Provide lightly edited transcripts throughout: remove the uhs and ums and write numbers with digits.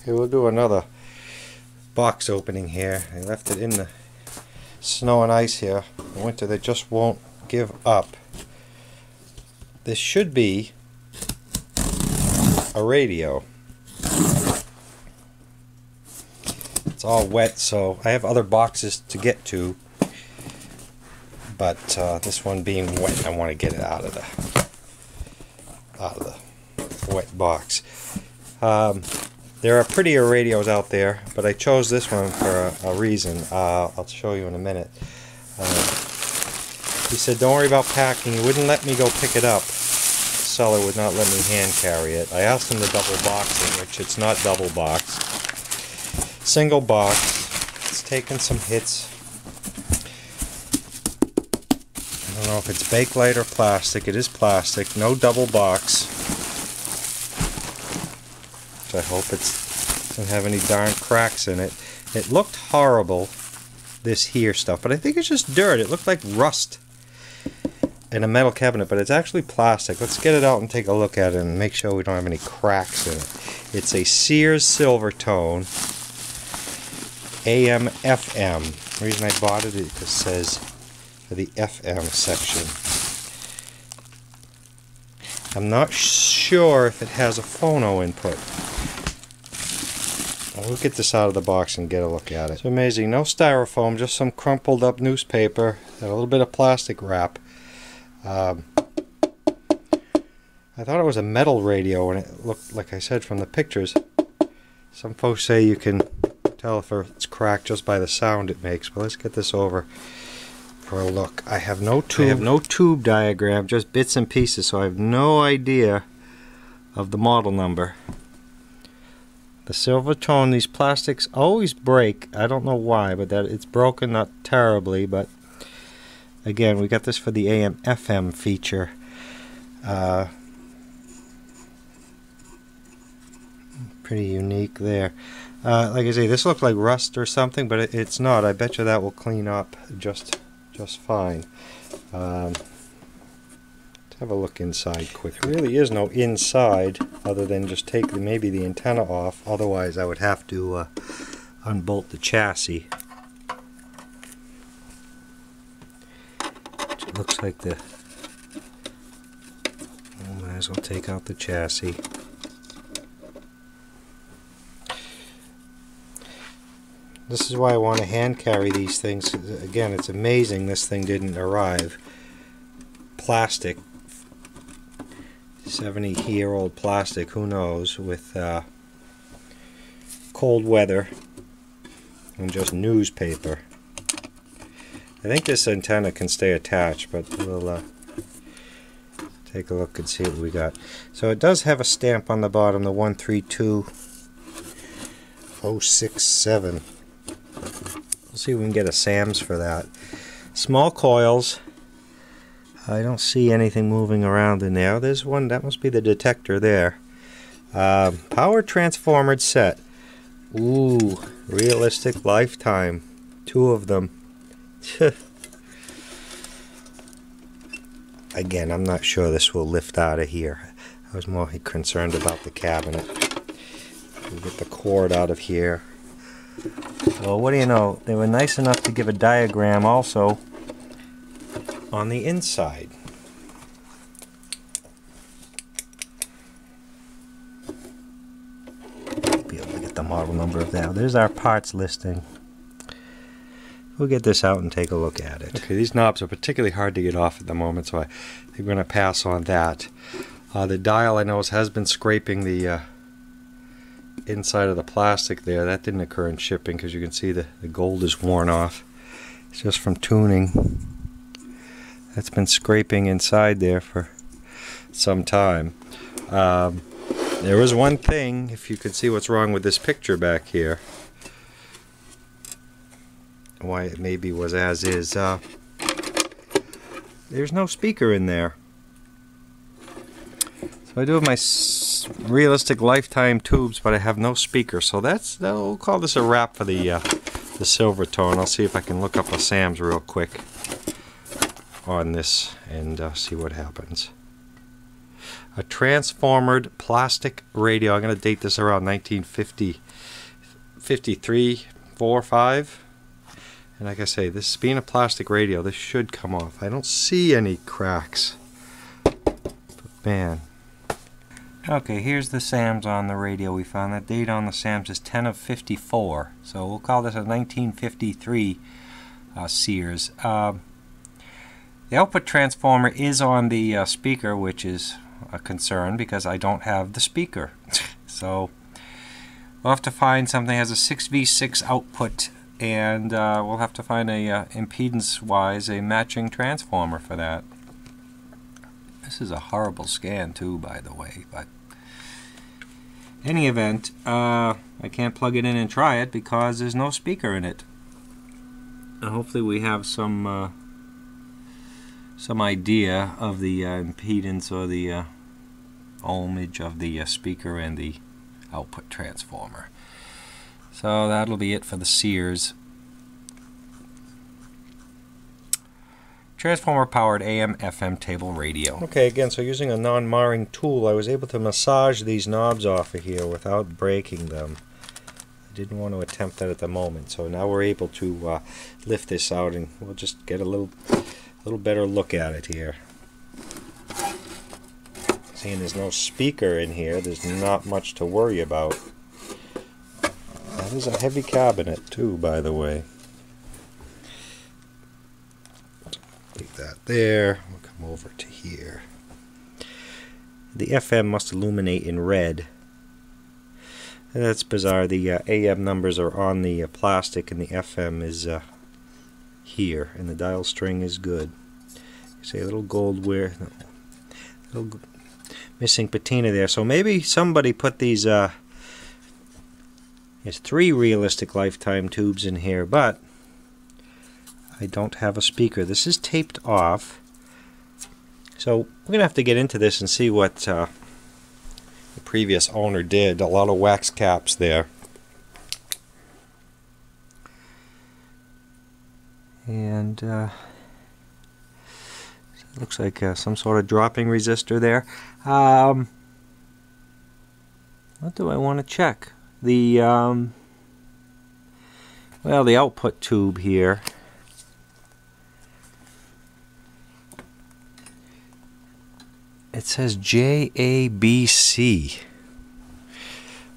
Okay, we'll do another box opening here. I left it in the snow and ice here. The winter, they just won't give up. This should be a radio. It's all wet, so I have other boxes to get to, but this one being wet, I want to get it out of the wet box. There are prettier radios out there, but I chose this one for a reason. I'll show you in a minute. He said, don't worry about packing. He wouldn't let me go pick it up. The seller would not let me hand carry it. I asked him to double box it, which it's not double boxed. Single box. It's taken some hits. I don't know if it's Bakelite or plastic. It is plastic. No double box. I hope it doesn't have any darn cracks in it. It looked horrible, this here stuff, but I think it's just dirt. It looked like rust in a metal cabinet, but it's actually plastic. Let's get it out and take a look at it and make sure we don't have any cracks in it. It's a Sears Silvertone AM/FM. The reason I bought it is because it says for the FM section. I'm not sure if it has a phono input. We'll get this out of the box and get a look at it. It's amazing. No styrofoam, just some crumpled up newspaper and a little bit of plastic wrap. I thought it was a metal radio, and it looked, like I said, from the pictures. Some folks say you can tell if it's cracked just by the sound it makes. But let's get this over for a look. I have no tube diagram, just bits and pieces, so I have no idea of the model number. The Silvertone, these plastics always break. I don't know why, but that it's broken, not terribly, but again, we got this for the AM/FM feature. Pretty unique there. Like I say, this looked like rust or something, but it's not. I bet you that will clean up just fine. Let's have a look inside quick. There really is no inside other than just take maybe the antenna off. Otherwise, I would have to unbolt the chassis. It looks like I might as well take out the chassis. This is why I want to hand carry these things. Again, it's amazing this thing didn't arrive. Plastic. 70-year-old plastic, who knows, with cold weather and just newspaper. I think this antenna can stay attached, but we'll take a look and see what we got. So it does have a stamp on the bottom, the 132067. We'll see if we can get a SAMS for that. Small coils. I don't see anything moving around in there. There's one, that must be the detector there. Power transformer set. Ooh, realistic lifetime. 2 of them. Again, I'm not sure this will lift out of here. I was more concerned about the cabinet. We'll get the cord out of here. Well, what do you know? They were nice enough to give a diagram also on the inside. Be able to get the model number of that. There's our parts listing. We'll get this out and take a look at it. Okay, these knobs are particularly hard to get off at the moment, so I think we're going to pass on that. The dial, I know, has been scraping the inside of the plastic there. That didn't occur in shipping because you can see the gold is worn off. It's just from tuning. That's been scraping inside there for some time. There was one thing, if you could see what's wrong with this picture back here, why it maybe was as is, there's no speaker in there. So I do have my realistic lifetime tubes, but I have no speaker, so we'll call this a wrap for the Silvertone. I'll see if I can look up a SAMS real quick on this and see what happens. a transformed plastic radio. I'm going to date this around 1950, 53, 4, 5. And like I say, this being a plastic radio, this should come off. I don't see any cracks. But man. Okay, here's the SAMs on the radio we found. The date on the SAMs is 10 of 54. So we'll call this a 1953 Sears. The output transformer is on the speaker, which is a concern because I don't have the speaker. So we'll have to find something that has a 6v6 output, and we'll have to find a impedance-wise a matching transformer for that. This is a horrible scan too, by the way, but any event, I can't plug it in and try it because there's no speaker in it. And hopefully we have some idea of the impedance or the ohmage of the speaker and the output transformer. So that'll be it for the Sears. Transformer powered AM/FM table radio. Okay, again, so using a non-marring tool, I was able to massage these knobs off of here without breaking them. I didn't want to attempt that at the moment, so now we're able to lift this out, and we'll just get a little better look at it here. Seeing there's no speaker in here, there's not much to worry about. That is a heavy cabinet too, by the way. Leave that there. We'll come over to here. The FM must illuminate in red. And that's bizarre. The AM numbers are on the plastic, and the FM is here, and the dial string is good. See a little gold wear, little missing patina there. So maybe somebody put these. There's 3 realistic lifetime tubes in here, but I don't have a speaker. This is taped off, so we're gonna have to get into this and see what the previous owner did. A lot of wax caps there. And it looks like some sort of dropping resistor there. What do I want to check? The well, the output tube here. It says JABC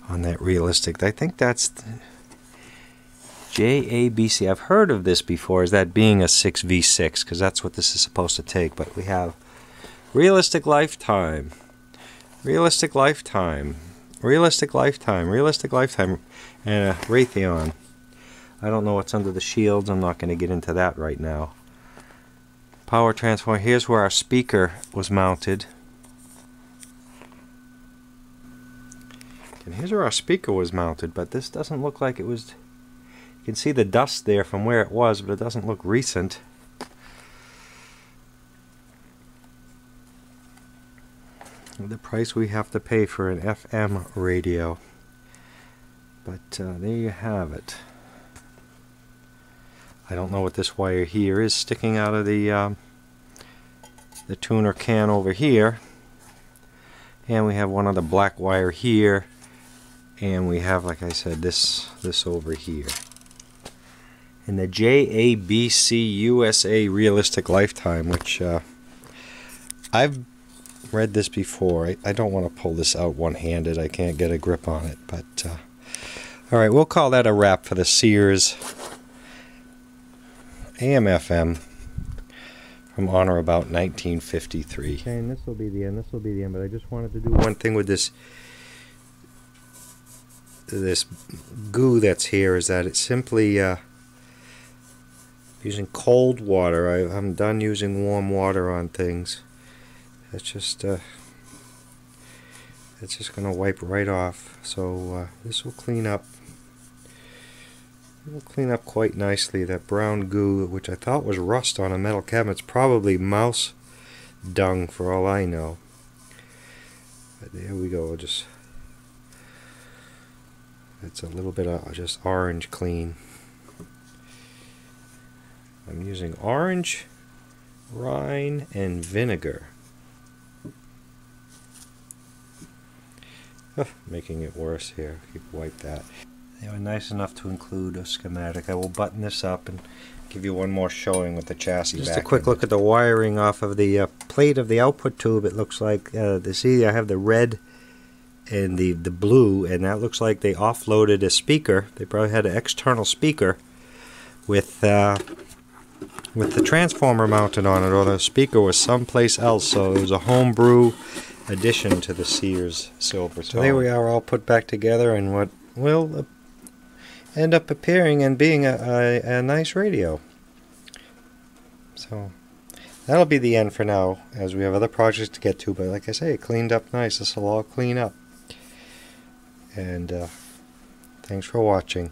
on that realistic. I think that's JABC. I've heard of this before as that being a 6v6, because that's what this is supposed to take. But we have realistic lifetime, realistic lifetime, realistic lifetime, realistic lifetime, and a Raytheon. I don't know what's under the shields. I'm not going to get into that right now. Power transformer. Here's where our speaker was mounted. And here's where our speaker was mounted, but this doesn't look like it was. You can see the dust there from where it was, but it doesn't look recent. The price we have to pay for an FM radio. But there you have it. I don't know what this wire here is sticking out of the tuner can over here. And we have one other black wire here. And we have, like I said, this over here. And the JABC USA Realistic Lifetime, which I've read this before. I don't want to pull this out one-handed. I can't get a grip on it. But alright, we'll call that a wrap for the Sears AM/FM from on or about 1953. Okay, and this will be the end. This will be the end. But I just wanted to do one thing with this goo that's here, is that it's simply using cold water. I'm done using warm water on things. It's just going to wipe right off. So this will clean up. It will clean up quite nicely. That brown goo, which I thought was rust on a metal cabinet, it's probably mouse dung for all I know. But there we go. Just it's a little bit of just orange clean. I'm using orange, rind, and vinegar. Making it worse here. You can wipe that. They were nice enough to include a schematic. I will button this up and give you one more showing with the chassis. Just a quick look at the wiring off of the plate of the output tube. It looks like, see, I have the red and the blue, and that looks like they offloaded a speaker. They probably had an external speaker with the transformer mounted on it, or the speaker was someplace else, so it was a homebrew addition to the Sears Silvertone. So there we are, all put back together in what will end up appearing and being a nice radio. So that'll be the end for now, as we have other projects to get to, but like I say, it cleaned up nice. This will all clean up. And thanks for watching.